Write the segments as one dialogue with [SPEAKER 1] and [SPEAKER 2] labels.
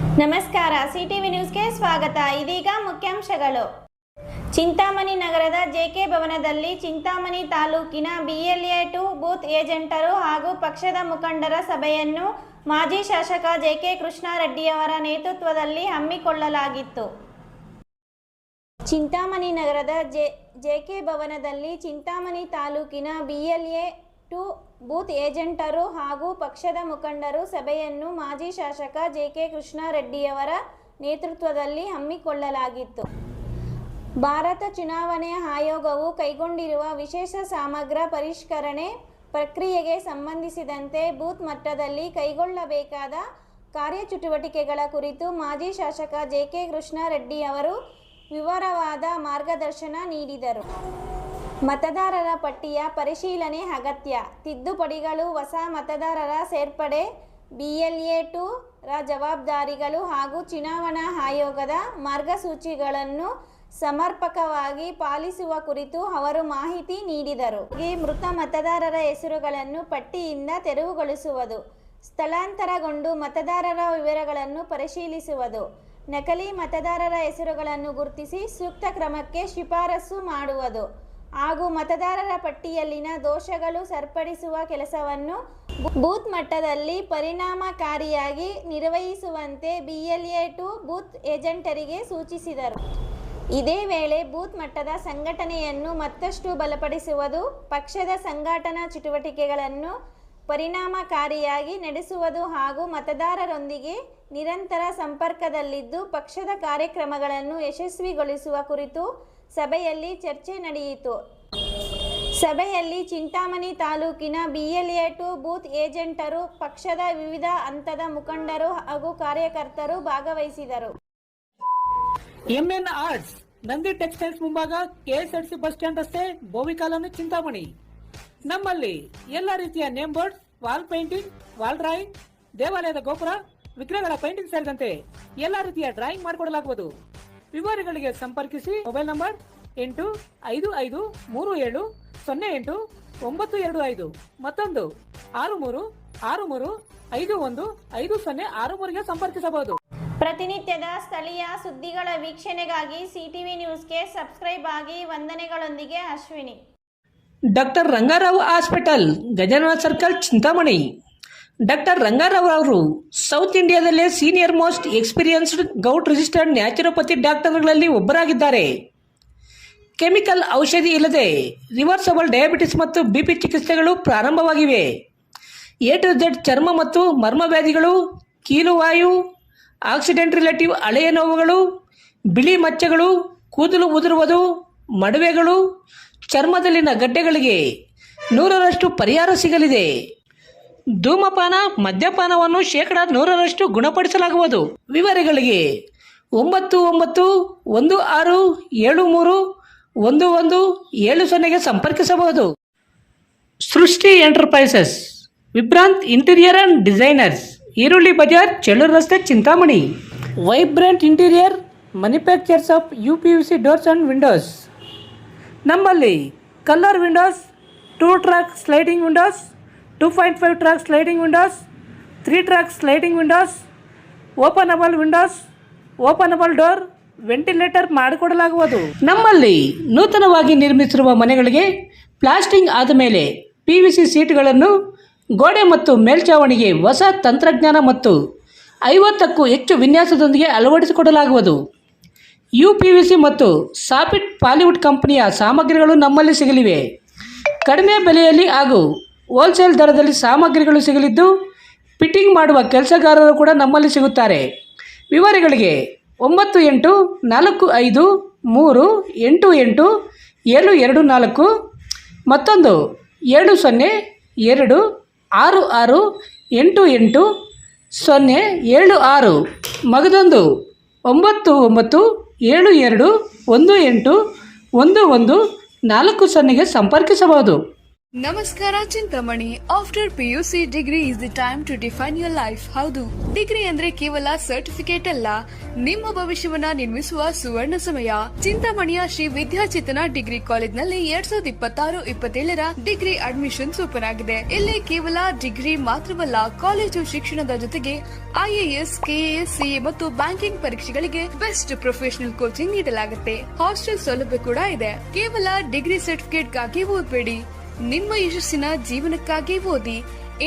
[SPEAKER 1] ನಮಸ್ಕಾರ, ಸಿಟಿವಿ ನ್ಯೂಸ್ಗೆ ಸ್ವಾಗತ. ಇದೀಗ ಮುಖ್ಯಾಂಶಗಳು. ಚಿಂತಾಮಣಿ ನಗರದ ಜೆಕೆ ಭವನದಲ್ಲಿ ಚಿಂತಾಮಣಿ ತಾಲೂಕಿನ BLA-2 ಬೂತ್ ಏಜೆಂಟರು ಹಾಗೂ ಪಕ್ಷದ ಮುಖಂಡರ ಸಭೆಯನ್ನು ಮಾಜಿ ಶಾಸಕ ಜೆ.ಕೆ. ಕೃಷ್ಣಾರೆಡ್ಡಿಯವರ ನೇತೃತ್ವದಲ್ಲಿ ಹಮ್ಮಿಕೊಳ್ಳಲಾಗಿತ್ತು. ಚಿಂತಾಮಣಿ ನಗರದ ಜೆಕೆ ಭವನದಲ್ಲಿ ಚಿಂತಾಮಣಿ ತಾಲೂಕಿನ BLA-2 ಬೂತ್ ಏಜೆಂಟರು ಹಾಗೂ ಪಕ್ಷದ ಮುಖಂಡರು ಸಭೆಯನ್ನು ಮಾಜಿ ಶಾಸಕ ಜೆ.ಕೆ. ಕೃಷ್ಣಾರೆಡ್ಡಿಯವರ ನೇತೃತ್ವದಲ್ಲಿ ಹಮ್ಮಿಕೊಳ್ಳಲಾಗಿತ್ತು. ಭಾರತ ಚುನಾವಣಾ ಆಯೋಗವು ಕೈಗೊಂಡಿರುವ ವಿಶೇಷ ಸಮಗ್ರ ಪರಿಷ್ಕರಣೆ ಪ್ರಕ್ರಿಯೆಗೆ ಸಂಬಂಧಿಸಿದಂತೆ ಬೂತ್ ಮಟ್ಟದಲ್ಲಿ ಕೈಗೊಳ್ಳಬೇಕಾದ ಕಾರ್ಯಚಟುವಟಿಕೆಗಳ ಕುರಿತು ಮಾಜಿ ಶಾಸಕ ಜೆ.ಕೆ. ಕೃಷ್ಣಾರೆಡ್ಡಿಯವರು ವಿವರವಾದ ಮಾರ್ಗದರ್ಶನ ನೀಡಿದರು. ಮತದಾರರ ಪಟ್ಟಿಯ ಪರಿಶೀಲನೆ ಅಗತ್ಯ, ತಿದ್ದುಪಡಿಗಳು, ಹೊಸ ಮತದಾರರ ಸೇರ್ಪಡೆ, BLA-2 ರ ಜವಾಬ್ದಾರಿಗಳು ಹಾಗೂ ಚುನಾವಣಾ ಆಯೋಗದ ಮಾರ್ಗಸೂಚಿಗಳನ್ನು ಸಮರ್ಪಕವಾಗಿ ಪಾಲಿಸುವ ಕುರಿತು ಅವರು ಮಾಹಿತಿ ನೀಡಿದರು. ಮೃತ ಮತದಾರರ ಹೆಸರುಗಳನ್ನು ಪಟ್ಟಿಯಿಂದ ತೆರವುಗೊಳಿಸುವುದು, ಸ್ಥಳಾಂತರಗೊಂಡು ಮತದಾರರ ವಿವರಗಳನ್ನು ಪರಿಶೀಲಿಸುವುದು, ನಕಲಿ ಮತದಾರರ ಹೆಸರುಗಳನ್ನು ಗುರುತಿಸಿ ಸೂಕ್ತ ಕ್ರಮಕ್ಕೆ ಶಿಫಾರಸು ಮಾಡುವುದು ಹಾಗೂ ಮತದಾರರ ಪಟ್ಟಿಯಲ್ಲಿನ ದೋಷಗಳು ಸರಿಪಡಿಸುವ ಕೆಲಸವನ್ನು ಬೂತ್ ಮಟ್ಟದಲ್ಲಿ ಪರಿಣಾಮಕಾರಿಯಾಗಿ ನಿರ್ವಹಿಸುವಂತೆ BLA-2 ಬೂತ್ ಏಜೆಂಟರಿಗೆ ಸೂಚಿಸಿದರು. ಇದೇ ವೇಳೆ ಬೂತ್ ಮಟ್ಟದ ಸಂಘಟನೆಯನ್ನು ಮತ್ತಷ್ಟು ಬಲಪಡಿಸುವುದು, ಪಕ್ಷದ ಸಂಘಟನಾ ಚಟುವಟಿಕೆಗಳನ್ನು ಪರಿಣಾಮಕಾರಿಯಾಗಿ ನಡೆಸುವುದು ಹಾಗೂ ಮತದಾರರೊಂದಿಗೆ ನಿರಂತರ ಸಂಪರ್ಕದಲ್ಲಿದ್ದು ಪಕ್ಷದ ಕಾರ್ಯಕ್ರಮಗಳನ್ನು ಯಶಸ್ವಿಗೊಳಿಸುವ ಕುರಿತು ಸಭೆಯಲ್ಲಿ ಚರ್ಚೆ ನಡೆಯಿತು. ಸಭೆಯಲ್ಲಿ ಚಿಂತಾಮಣಿ ತಾಲೂಕಿನ BLA-2 ಬೂತ್ ಏಜೆಂಟರು, ಪಕ್ಷದ ವಿವಿಧ ಹಂತದ ಮುಖಂಡರು ಹಾಗೂ ಕಾರ್ಯಕರ್ತರು ಭಾಗವಹಿಸಿದರು.
[SPEAKER 2] MN ಆರ್ಟ್ಸ್, ನಂದಿ ಟೆಕ್ಸ್ಟೈಲ್ಸ್ ಮುಂಭಾಗ, KSRTC ಬಸ್ ಸ್ಟ್ಯಾಂಡ್ ರಸ್ತೆ, ಬೋವಿ ಕಾಲೋನಿ, ಚಿಂತಾಮಣಿ. ನಮ್ಮಲ್ಲಿ ಎಲ್ಲ ರೀತಿಯ name board, wall painting, wall drawing, ದೇವಾಲಯದ ಗೋಪುರ, ವಿಗ್ರಹಗಳ ಪೇಂಟಿಂಗ್ ಸೇರಿದಂತೆ ಎಲ್ಲ ರೀತಿಯ ಡ್ರಾಯಿಂಗ್ ಮಾಡಿಕೊಡಲಾಗುವುದು. ವಿವರಗಳಿಗೆ ಸಂಪರ್ಕಿಸಿ. ಮೊಬೈಲ್ ನಂಬರ್ 8553708925, ಮತ್ತೊಂದು 6363515063ಗೆ ಸಂಪರ್ಕಿಸಬಹುದು.
[SPEAKER 1] ಪ್ರತಿನಿತ್ಯದ ಸ್ಥಳೀಯ ಸುದ್ದಿಗಳ ವೀಕ್ಷಣೆಗಾಗಿ ಸಿಟಿವಿ ನ್ಯೂಸ್ಗೆ ಸಬ್ಸ್ಕ್ರೈಬ್ ಆಗಿ. ವಂದನೆಗಳೊಂದಿಗೆ Ashwini.
[SPEAKER 2] Doctor Rangarao hospital, Gajanana circle, Chintamani. Doctor Rangarao ಅವರು ಸೌತ್ ಇಂಡಿಯಾದಲ್ಲೇ senior most experienced gout registered naturopathy ಡಾಕ್ಟರ್ಗಳಲ್ಲಿ ಒಬ್ಬರಾಗಿದ್ದಾರೆ. ಕೆಮಿಕಲ್ ಔಷಧಿ ಇಲ್ಲದೆ ರಿವರ್ಸಬಲ್ ಡಯಾಬಿಟಿಸ್ ಮತ್ತು BP ಚಿಕಿತ್ಸೆಗಳು ಪ್ರಾರಂಭವಾಗಿವೆ. A to Z ಚರ್ಮ ಮತ್ತು ಮರ್ಮವ್ಯಾಧಿಗಳು, ಕೀಲುವಾಯು, ಆಕ್ಸಿಡೆಂಟ್ ರಿಲೇಟಿವ್ ಹಳೆಯ ನೋವುಗಳು, ಬಿಳಿ ಮಚ್ಚೆಗಳು, ಕೂದಲು ಉದುರುವುದು, ಮಡುವೆಗಳು, ಚರ್ಮದಲ್ಲಿನ ಗಡ್ಡೆಗಳಿಗೆ 100% ಪರಿಹಾರ ಸಿಗಲಿದೆ. ಧೂಮಪಾನ, ಮದ್ಯಪಾನವನ್ನು 100% ಗುಣಪಡಿಸಲಾಗುವುದು. ವಿವರಗಳಿಗೆ 9916731170ಗೆ ಸಂಪರ್ಕಿಸಬಹುದು. Srishti enterprises, Vibhrant interior and designers, ಈರುಳ್ಳಿ ಬಜಾರ್, ಚೆಳ್ಳೂರು ರಸ್ತೆ, Chintamani. Vibrant interior manufactures of UPVC doors and windows. ನಮ್ಮಲ್ಲಿ colour windows, 2 track sliding windows, 2.5 track sliding windows, 3 track sliding windows, openable windows, openable door, ventilator ಮಾಡಿಕೊಡಲಾಗುವುದು. ನಮ್ಮಲ್ಲಿ ನೂತನವಾಗಿ ನಿರ್ಮಿಸಿರುವ ಮನೆಗಳಿಗೆ ಪ್ಲಾಸ್ಟಿಂಗ್ ಆದ ಮೇಲೆ PVC ಸೀಟ್ಗಳನ್ನು ಗೋಡೆ ಮತ್ತು ಮೇಲ್ಛಾವಣಿಗೆ ಹೊಸ ತಂತ್ರಜ್ಞಾನ ಮತ್ತು 50ಕ್ಕೂ ಹೆಚ್ಚು ವಿನ್ಯಾಸದೊಂದಿಗೆ ಅಳವಡಿಸಿಕೊಡಲಾಗುವುದು. UPVC ಮತ್ತು ಸಾಫಿಟ್ ಪಾಲಿವುಡ್ ಕಂಪನಿಯ ಸಾಮಗ್ರಿಗಳು ನಮ್ಮಲ್ಲಿ ಸಿಗಲಿವೆ. ಕಡಿಮೆ ಬೆಲೆಯಲ್ಲಿ ಹಾಗೂ ಹೋಲ್ಸೇಲ್ ದರದಲ್ಲಿ ಸಾಮಗ್ರಿಗಳು ಸಿಗಲಿದ್ದು ಫಿಟ್ಟಿಂಗ್ ಮಾಡುವ ಕೆಲಸಗಾರರು ಕೂಡ ನಮ್ಮಲ್ಲಿ ಸಿಗುತ್ತಾರೆ. ವಿವರಗಳಿಗೆ 9845388724, ಮತ್ತೊಂದು 7026688076, ಮಗದೊಂದು 9972181140ಗೆ ಸಂಪರ್ಕಿಸಬಹುದು.
[SPEAKER 3] ನಮಸ್ಕಾರ Chintamani. After PUC degree is the time to define your life. ಹೌದು, ಡಿಗ್ರಿ ಅಂದ್ರೆ ಕೇವಲ ಸರ್ಟಿಫಿಕೇಟ್ ಅಲ್ಲ, ನಿಮ್ಮ ಭವಿಷ್ಯವನ್ನ ನಿರ್ಮಿಸುವ ಸುವರ್ಣ ಸಮಯ. ಚಿಂತಾಮಣಿಯ ಶ್ರೀ ವಿದ್ಯಾಚೇತನ ಡಿಗ್ರಿ ಕಾಲೇಜ್ನಲ್ಲಿ 2026-27ರ ಡಿಗ್ರಿ ಅಡ್ಮಿಷನ್ಸ್ ಓಪನ್ ಆಗಿದೆ. ಇಲ್ಲಿ ಕೇವಲ ಡಿಗ್ರಿ ಮಾತ್ರವಲ್ಲ, ಕಾಲೇಜು ಶಿಕ್ಷಣದ ಜೊತೆಗೆ IAS, KAS, CA ಮತ್ತು ಬ್ಯಾಂಕಿಂಗ್ ಪರೀಕ್ಷೆಗಳಿಗೆ ಬೆಸ್ಟ್ ಪ್ರೊಫೆಷನಲ್ ಕೋಚಿಂಗ್ ನೀಡಲಾಗುತ್ತೆ. ಹಾಸ್ಟೆಲ್ ಸೌಲಭ್ಯ ಕೂಡ ಇದೆ. ಕೇವಲ ಡಿಗ್ರಿ ಸರ್ಟಿಫಿಕೇಟ್ಗಾಗಿ ಓದಬೇಡಿ, ನಿಮ್ಮ ಯಶಸ್ಸಿನ ಜೀವನಕ್ಕಾಗಿ ಓದಿ.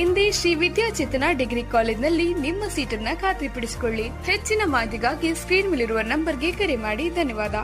[SPEAKER 3] ಎಂದೇ ಶ್ರೀ ವಿದ್ಯಾಚೇತನ ಡಿಗ್ರಿ ಕಾಲೇಜ್ನಲ್ಲಿ ನಿಮ್ಮ ಸೀಟನ್ನ ಖಾತ್ರಿಪಡಿಸಿಕೊಳ್ಳಿ. ಹೆಚ್ಚಿನ ಮಾಹಿತಿಗಾಗಿ ಸ್ಕ್ರೀನ್ ಮೇಲಿರುವ ನಂಬರ್ಗೆ ಕರೆ ಮಾಡಿ. ಧನ್ಯವಾದ.